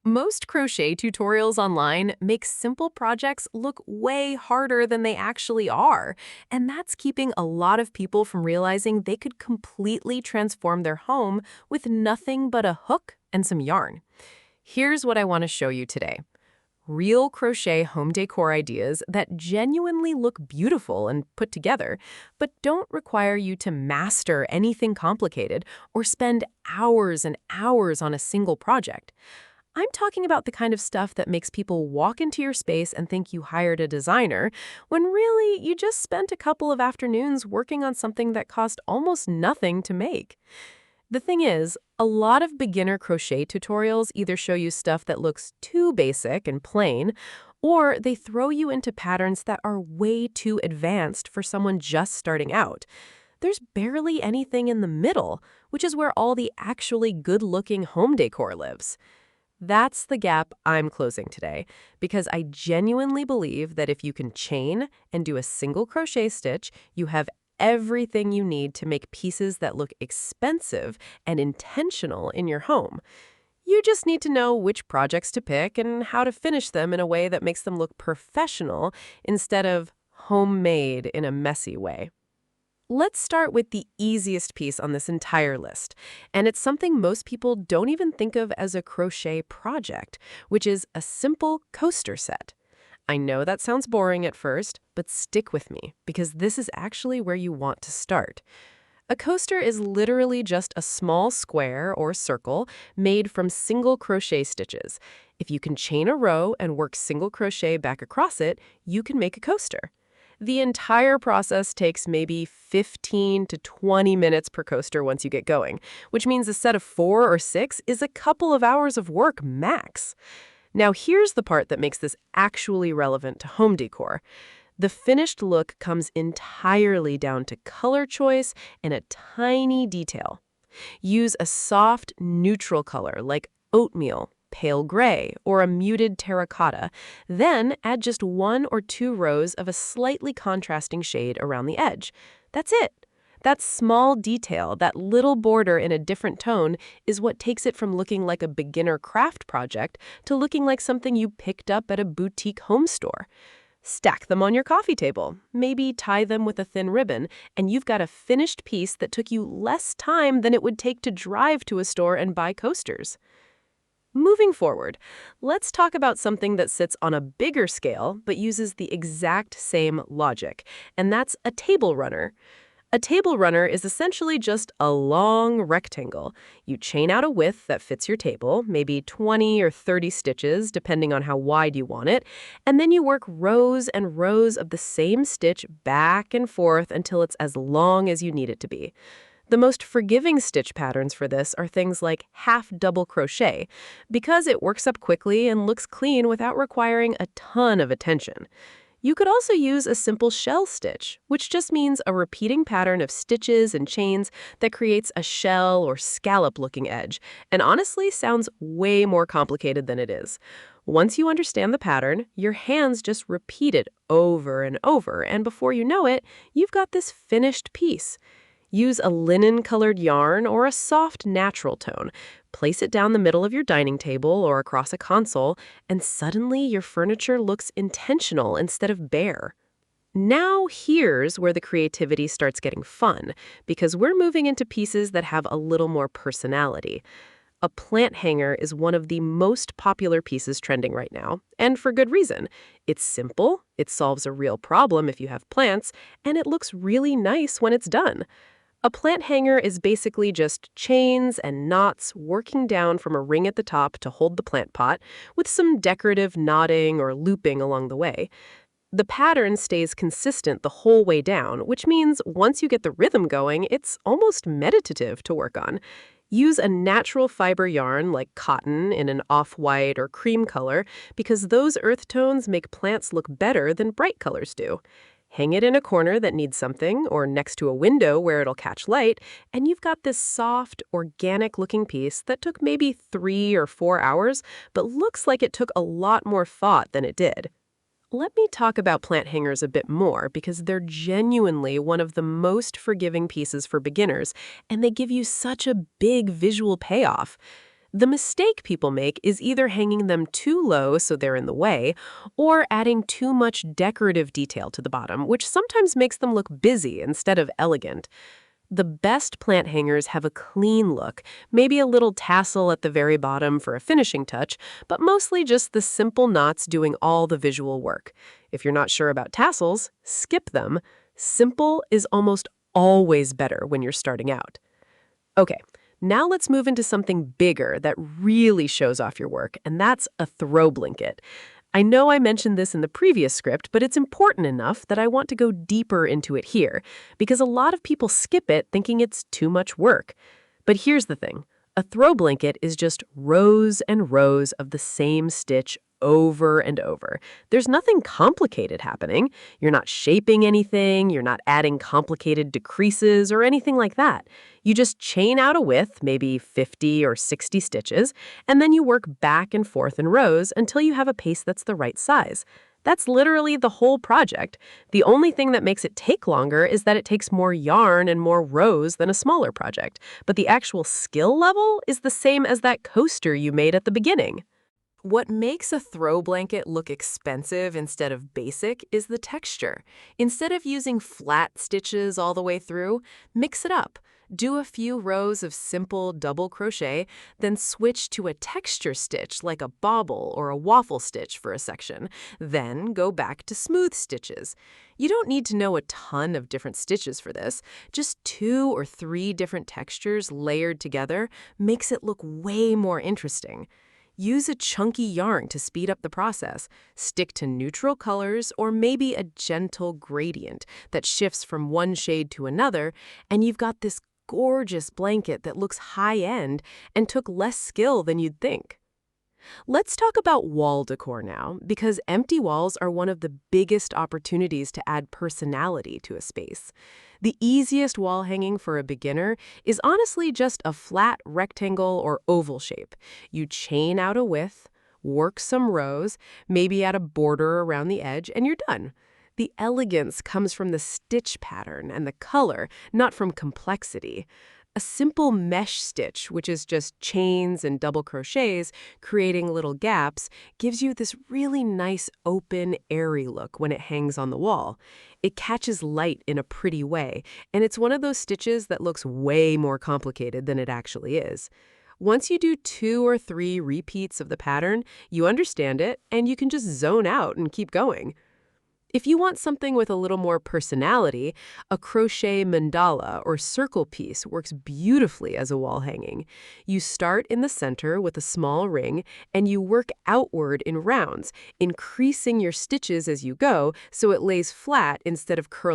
Most crochet tutorials online make simple projects look way harder than they actually are, and that's keeping a lot of people from realizing they could completely transform their home with nothing but a hook and some yarn. Here's what I want to show you today. Real crochet home decor ideas that genuinely look beautiful and put together, but don't require you to master anything complicated or spend hours and hours on a single project. I'm talking about the kind of stuff that makes people walk into your space and think you hired a designer, when really you just spent a couple of afternoons working on something that cost almost nothing to make. The thing is, a lot of beginner crochet tutorials either show you stuff that looks too basic and plain, or they throw you into patterns that are way too advanced for someone just starting out. There's barely anything in the middle, which is where all the actually good-looking home decor lives. That's the gap I'm closing today, because I genuinely believe that if you can chain and do a single crochet stitch, you have everything you need to make pieces that look expensive and intentional in your home. You just need to know which projects to pick and how to finish them in a way that makes them look professional instead of homemade in a messy way. Let's start with the easiest piece on this entire list, and it's something most people don't even think of as a crochet project, which is a simple coaster set. I know that sounds boring at first, but stick with me, because this is actually where you want to start. A coaster is literally just a small square or circle made from single crochet stitches. If you can chain a row and work single crochet back across it, you can make a coaster. The entire process takes maybe 15 to 20 minutes per coaster once you get going, which means a set of 4 or 6 is a couple of hours of work max. Now here's the part that makes this actually relevant to home decor. The finished look comes entirely down to color choice and a tiny detail. Use a soft, neutral color like oatmeal, pale gray, or a muted terracotta, then add just 1 or 2 rows of a slightly contrasting shade around the edge. That's it. That small detail, that little border in a different tone, is what takes it from looking like a beginner craft project to looking like something you picked up at a boutique home store. Stack them on your coffee table, maybe tie them with a thin ribbon, and you've got a finished piece that took you less time than it would take to drive to a store and buy coasters. Moving forward, let's talk about something that sits on a bigger scale but uses the exact same logic, and that's a table runner. A table runner is essentially just a long rectangle. You chain out a width that fits your table, maybe 20 or 30 stitches, depending on how wide you want it, and then you work rows and rows of the same stitch back and forth until it's as long as you need it to be. The most forgiving stitch patterns for this are things like half double crochet, because it works up quickly and looks clean without requiring a ton of attention. You could also use a simple shell stitch, which just means a repeating pattern of stitches and chains that creates a shell or scallop-looking edge, and honestly sounds way more complicated than it is. Once you understand the pattern, your hands just repeat it over and over, and before you know it, you've got this finished piece. Use a linen-colored yarn or a soft natural tone. Place it down the middle of your dining table or across a console, and suddenly your furniture looks intentional instead of bare. Now here's where the creativity starts getting fun, because we're moving into pieces that have a little more personality. A plant hanger is one of the most popular pieces trending right now, and for good reason. It's simple, it solves a real problem if you have plants, and it looks really nice when it's done. A plant hanger is basically just chains and knots working down from a ring at the top to hold the plant pot, with some decorative knotting or looping along the way. The pattern stays consistent the whole way down, which means once you get the rhythm going, it's almost meditative to work on. Use a natural fiber yarn like cotton in an off-white or cream color, because those earth tones make plants look better than bright colors do. Hang it in a corner that needs something, or next to a window where it'll catch light, and you've got this soft, organic-looking piece that took maybe 3 or 4 hours, but looks like it took a lot more thought than it did. Let me talk about plant hangers a bit more, because they're genuinely one of the most forgiving pieces for beginners, and they give you such a big visual payoff. The mistake people make is either hanging them too low so they're in the way, or adding too much decorative detail to the bottom, which sometimes makes them look busy instead of elegant. The best plant hangers have a clean look, maybe a little tassel at the very bottom for a finishing touch, but mostly just the simple knots doing all the visual work. If you're not sure about tassels, skip them. Simple is almost always better when you're starting out. Okay, now let's move into something bigger that really shows off your work, and that's a throw blanket. I know I mentioned this in the previous script, but it's important enough that I want to go deeper into it here, because a lot of people skip it thinking it's too much work. But here's the thing. A throw blanket is just rows and rows of the same stitch over and over. There's nothing complicated happening. You're not shaping anything, you're not adding complicated decreases or anything like that. You just chain out a width, maybe 50 or 60 stitches, and then you work back and forth in rows until you have a pace that's the right size. That's literally the whole project. The only thing that makes it take longer is that it takes more yarn and more rows than a smaller project. But the actual skill level is the same as that coaster you made at the beginning. What makes a throw blanket look expensive instead of basic is the texture. Instead of using flat stitches all the way through, mix it up. Do a few rows of simple double crochet, then switch to a texture stitch like a bobble or a waffle stitch for a section. Then go back to smooth stitches. You don't need to know a ton of different stitches for this. Just 2 or 3 different textures layered together makes it look way more interesting. Use a chunky yarn to speed up the process. Stick to neutral colors or maybe a gentle gradient that shifts from one shade to another, and you've got this gorgeous blanket that looks high-end and took less skill than you'd think. Let's talk about wall decor now, because empty walls are one of the biggest opportunities to add personality to a space. The easiest wall hanging for a beginner is honestly just a flat rectangle or oval shape. You chain out a width, work some rows, maybe add a border around the edge, and you're done. The elegance comes from the stitch pattern and the color, not from complexity. A simple mesh stitch, which is just chains and double crochets, creating little gaps, gives you this really nice, open, airy look when it hangs on the wall. It catches light in a pretty way, and it's one of those stitches that looks way more complicated than it actually is. Once you do 2 or 3 repeats of the pattern, you understand it, and you can just zone out and keep going. If you want something with a little more personality, a crochet mandala or circle piece works beautifully as a wall hanging. You start in the center with a small ring, and you work outward in rounds, increasing your stitches as you go so it lays flat instead of curling.